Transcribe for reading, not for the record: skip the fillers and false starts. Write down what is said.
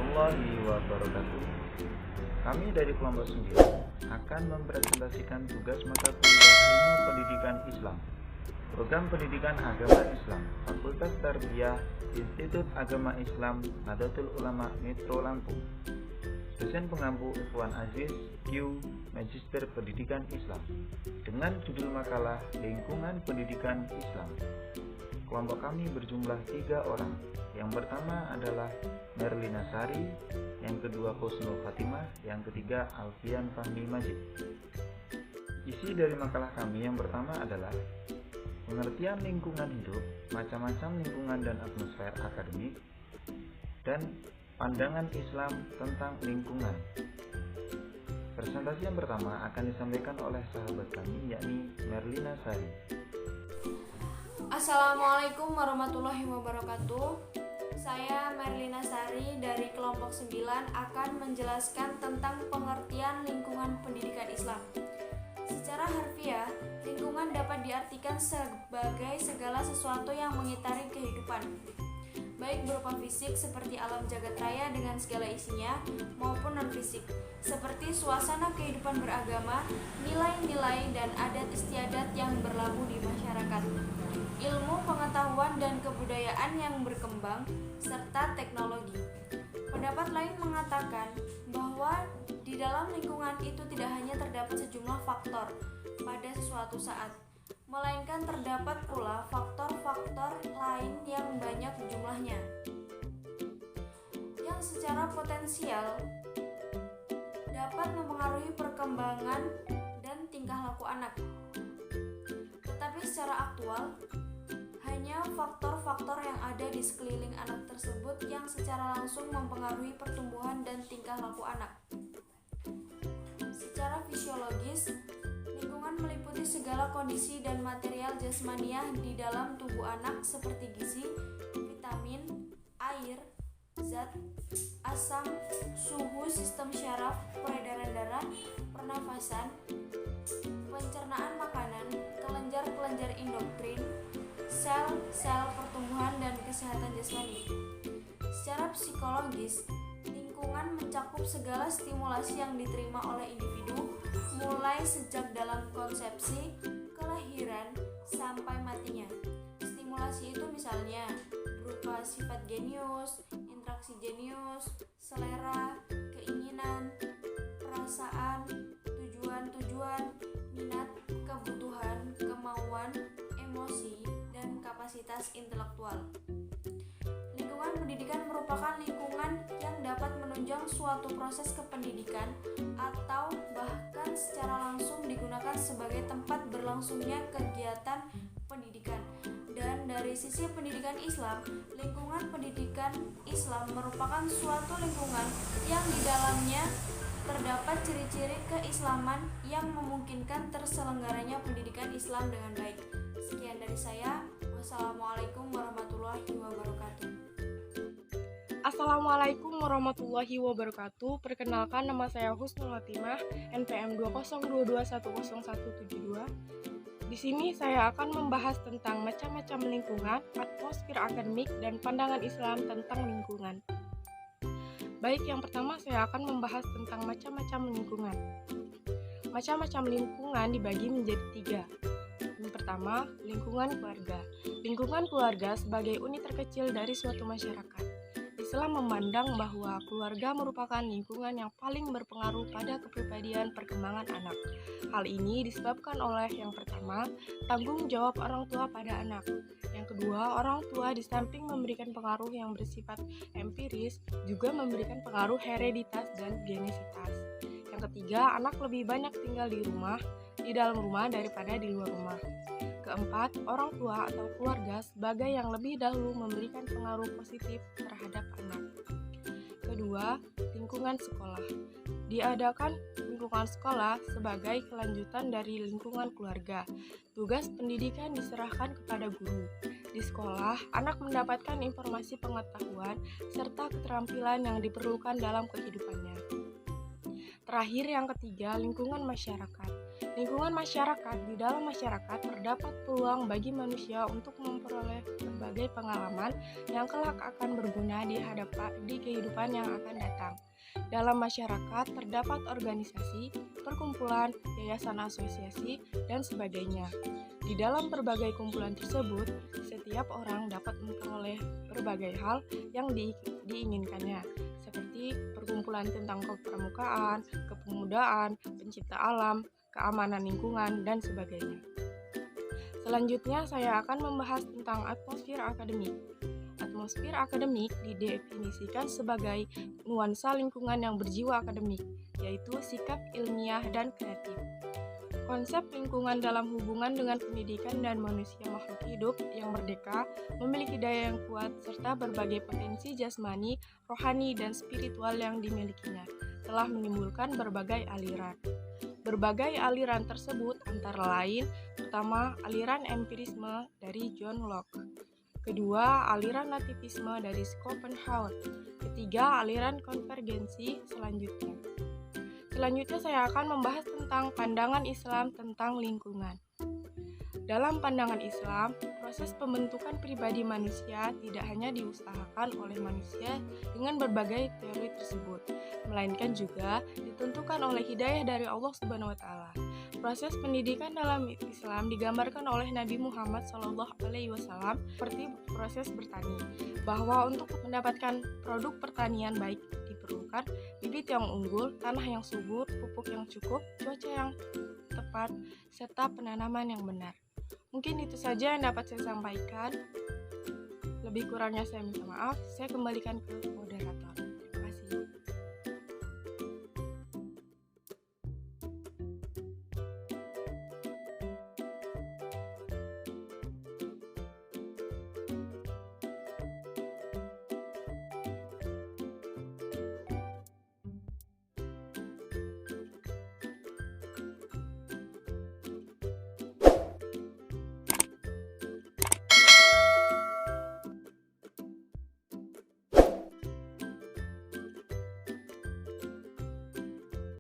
warahmatullahi wabarakatuh. Kami dari kelompok 9 akan mempresentasikan tugas mata kuliah Ilmu Pendidikan Islam, Program Pendidikan Agama Islam, Fakultas Tarbiyah, Institut Agama Islam, Nahdlatul Ulama Metro Lampung. Dosen pengampu Ikhwan Aziz Q, Magister Pendidikan Islam, dengan judul makalah Lingkungan Pendidikan Islam. Kelompok kami berjumlah 3 orang. Yang pertama adalah Merlina Sari, yang kedua Husnul Fatimah, yang ketiga Alfian Fahmi Majid. Isi dari makalah kami yang pertama adalah pengertian lingkungan hidup, macam-macam lingkungan dan atmosfer akademik, dan pandangan Islam tentang lingkungan. Presentasi yang pertama akan disampaikan oleh sahabat kami, yakni Merlina Sari. Assalamualaikum warahmatullahi wabarakatuh. Saya Merlina Sari dari kelompok 9 akan menjelaskan tentang pengertian lingkungan pendidikan Islam. Secara harfiah, lingkungan dapat diartikan sebagai segala sesuatu yang mengitari kehidupan, baik berupa fisik seperti alam jagat raya dengan segala isinya, maupun non-fisik seperti suasana kehidupan beragama, nilai-nilai dan adat istiadat yang berlaku di masyarakat, ilmu pengetahuan dan kebudayaan yang berkembang, serta teknologi. Pendapat lain mengatakan bahwa di dalam lingkungan itu tidak hanya terdapat sejumlah faktor pada suatu saat, melainkan terdapat pula faktor-faktor lain yang banyak jumlahnya, yang secara potensial dapat mempengaruhi perkembangan dan tingkah laku anak. Tetapi secara aktual, hanya faktor-faktor yang ada di sekeliling anak tersebut yang secara langsung mempengaruhi pertumbuhan dan tingkah laku anak. Secara fisiologis, lingkungan meliputi segala kondisi dan material jasmaniah di dalam tubuh anak seperti gizi, vitamin, air, zat, asam, suhu, sistem syaraf, peredaran darah, pernafasan, pencernaan makanan, kelenjar-kelenjar endokrin, sel-sel pertumbuhan dan kesehatan jasmani. Secara psikologis, lingkungan mencakup segala stimulasi yang diterima oleh individu, mulai sejak dalam konsepsi, kelahiran, sampai matinya. Stimulasi itu misalnya berupa sifat jenius, interaksi jenius, selera, keinginan, perasaan, tujuan-tujuan, minat, kebutuhan, kemauan, emosi, dan kapasitas intelektual. Lingkungan pendidikan merupakan lingkungan yang dapat menunjang suatu proses kependidikan atau bahkan secara langsung digunakan sebagai tempat berlangsungnya kegiatan pendidikan. Dan dari sisi pendidikan Islam, lingkungan pendidikan Islam merupakan suatu lingkungan yang di dalamnya terdapat ciri-ciri keislaman yang memungkinkan terselenggaranya pendidikan Islam dengan baik. Sekian dari saya. Wassalamualaikum warahmatullahi wabarakatuh. Assalamualaikum warahmatullahi wabarakatuh. Perkenalkan, nama saya Husnul Fatimah, NPM 202210172. Di sini saya akan membahas tentang macam-macam lingkungan, atmosfer akademik, dan pandangan Islam tentang lingkungan. Baik, yang pertama saya akan membahas tentang macam-macam lingkungan. Macam-macam lingkungan dibagi menjadi 3. Yang pertama, lingkungan keluarga. Lingkungan keluarga sebagai unit terkecil dari suatu masyarakat. Islam memandang bahwa keluarga merupakan lingkungan yang paling berpengaruh pada kepribadian perkembangan anak. Hal ini disebabkan oleh yang pertama, tanggung jawab orang tua pada anak. Yang kedua, orang tua di samping memberikan pengaruh yang bersifat empiris, juga memberikan pengaruh hereditas dan genesitas. Yang ketiga, anak lebih banyak tinggal di dalam rumah daripada di luar rumah. Keempat, orang tua atau keluarga sebagai yang lebih dahulu memberikan pengaruh positif terhadap anak. Kedua, lingkungan sekolah. Diadakan lingkungan sekolah sebagai kelanjutan dari lingkungan keluarga. Tugas pendidikan diserahkan kepada guru. Di sekolah, anak mendapatkan informasi pengetahuan serta keterampilan yang diperlukan dalam kehidupannya. Terakhir, yang ketiga, lingkungan masyarakat. Lingkungan masyarakat. Di dalam masyarakat terdapat peluang bagi manusia untuk memperoleh berbagai pengalaman yang kelak akan berguna di kehidupan yang akan datang. Dalam masyarakat terdapat organisasi, perkumpulan, yayasan, asosiasi, dan sebagainya. Di dalam berbagai kumpulan tersebut, setiap orang dapat memperoleh berbagai hal yang diinginkannya, seperti perkumpulan tentang kepramukaan, kepemudaan, pencipta alam, keamanan lingkungan, dan sebagainya. Selanjutnya, saya akan membahas tentang atmosfer akademik. Atmosfer akademik didefinisikan sebagai nuansa lingkungan yang berjiwa akademik, yaitu sikap ilmiah dan kreatif. Konsep lingkungan dalam hubungan dengan pendidikan dan manusia makhluk hidup yang merdeka, memiliki daya yang kuat, serta berbagai potensi jasmani, rohani, dan spiritual yang dimilikinya, telah menimbulkan berbagai aliran. Berbagai aliran tersebut antara lain, pertama, aliran empirisme dari John Locke. Kedua, aliran nativisme dari Schopenhauer. Ketiga, aliran konvergensi selanjutnya. Selanjutnya saya akan membahas tentang pandangan Islam tentang lingkungan. Dalam pandangan Islam, proses pembentukan pribadi manusia tidak hanya diusahakan oleh manusia dengan berbagai teori tersebut, melainkan juga ditentukan oleh hidayah dari Allah Subhanahu wa Ta'ala. Proses pendidikan dalam Islam digambarkan oleh Nabi Muhammad SAW seperti proses bertani, bahwa untuk mendapatkan produk pertanian baik diperlukan bibit yang unggul, tanah yang subur, pupuk yang cukup, cuaca yang tepat, serta penanaman yang benar. Mungkin itu saja yang dapat saya sampaikan. Lebih kurangnya saya minta maaf. Saya kembalikan ke moderator.